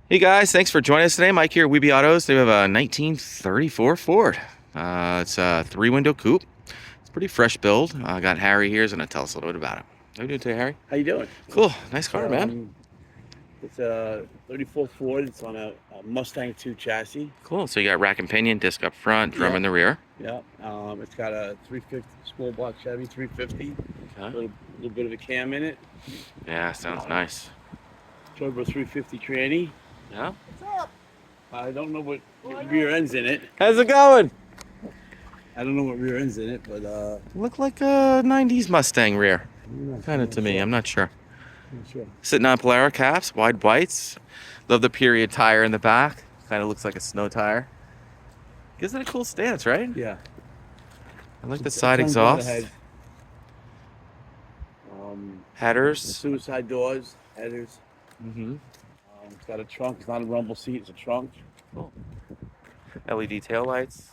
Hey guys, thanks for joining us today. Mike here at Weeby Autos. They have a 1934 Ford. It's a 3-window coupe. It's a pretty fresh build. I got Harry here. He's going to tell us a little bit about it. How you doing today, Harry? How you doing? Cool. Nice car, man. It's a 34 Ford. It's on a Mustang 2 chassis. Cool. So you got rack and pinion, disc up front, drum in the rear. Yeah. It's got a 350 small block Chevy 350. Okay. A little bit of a cam in it. Yeah, sounds nice. Turbo 350 tranny. Yeah. What's up? I don't know what rear end's in it. How's it going? I don't know what rear end's in it, but Look like a 90s Mustang rear. Kind of to me. I'm not sure. Sitting on Polara caps, wide whites. Love the period tire in the back. Kind of looks like a snow tire. Gives it a cool stance, right? Yeah. I like the side exhaust. Headers. Suicide doors, headers. It's got a trunk. It's not a rumble seat. It's a trunk. Cool. LED taillights.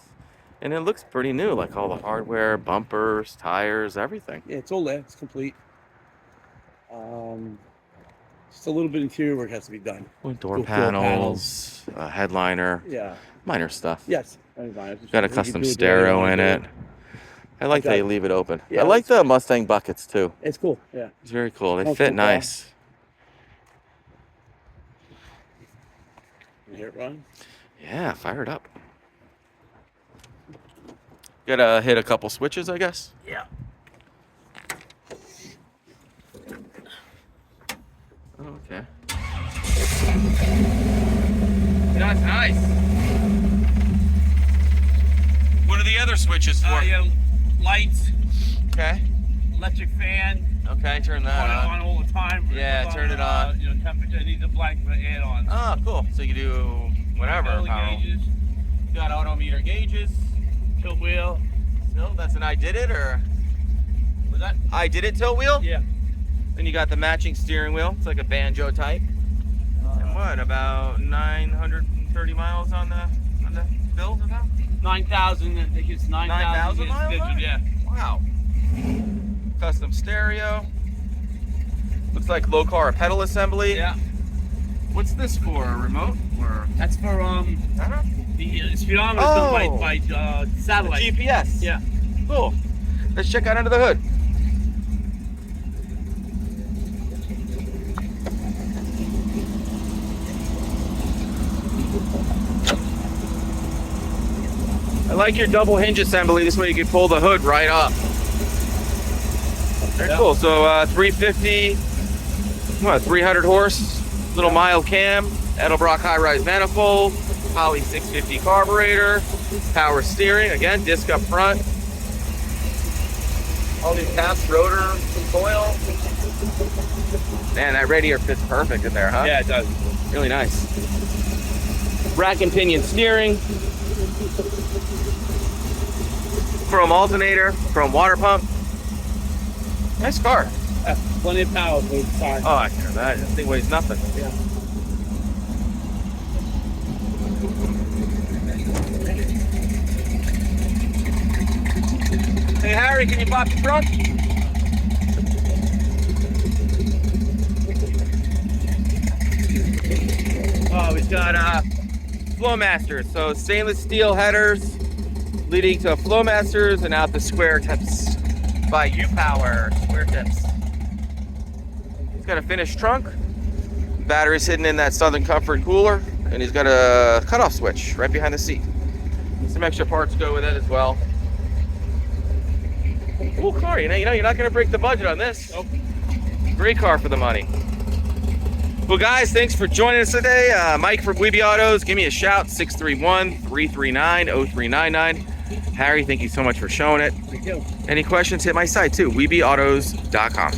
And it looks pretty new, like all the hardware, bumpers, tires, everything. Yeah, it's all there. It's complete. Just a little bit of interior work has to be done. Door panels, headliner. Yeah. Minor stuff. Yes. Got a custom stereo in it. I like that you leave it open. Yeah, I like the Mustang buckets too. It's cool. Yeah. It's very cool. They fit nice. You hear it run? Yeah, fire it up. Gotta hit a couple switches, I guess. Yeah. Oh, okay. That's nice. What are the other switches for? Yeah, lights. Okay. Electric fan. Okay, turn that on all the time. Yeah, turn it on. Temperature. It needs a blank add-on. Oh, cool. So you can do whatever. Gauges. You got odometer gauges. Tilt wheel. Still, that's an I did it, or Was that? I did it tilt wheel? Yeah. Then you got the matching steering wheel. It's like a banjo type. And what, about 930 miles on the build about? 9,000. I think it's 9,000 miles on it? Yeah. Wow. Custom stereo. Looks like Lokar pedal assembly. Yeah. What's this for? A remote? Or That's for the speedometer done by satellite. the GPS. Yeah. Cool. Let's check out under the hood. I like your double hinge assembly. This way you can pull the hood right up. Very cool. So 350, 300 horse, little mild cam, Edelbrock high-rise manifold, poly 650 carburetor, power steering, again, disc up front. All these caps, rotor, coil. Man, that radiator fits perfect in there, huh? Yeah, it does. Really nice. Rack and pinion steering. Chrome alternator, chrome water pump. Nice car. Plenty of power for the size. Oh, I can imagine. This thing weighs nothing. Yeah. Hey, Harry, can you pop the trunk? Oh, we've got Flowmasters. So stainless steel headers leading to Flowmasters and out the square tips by U-Power square tips. He's got a finished trunk. Battery's hidden in that Southern Comfort cooler, and he's got a cutoff switch right behind the seat. Some extra parts go with it as well. Cool car, you know you're not gonna break the budget on this. Nope. Great car for the money. Well guys, thanks for joining us today. Mike from Weeby Autos, give me a shout, 631-339-0399. Harry, thank you so much for showing it. Thank you. Any questions, hit my site too, weebyautos.com.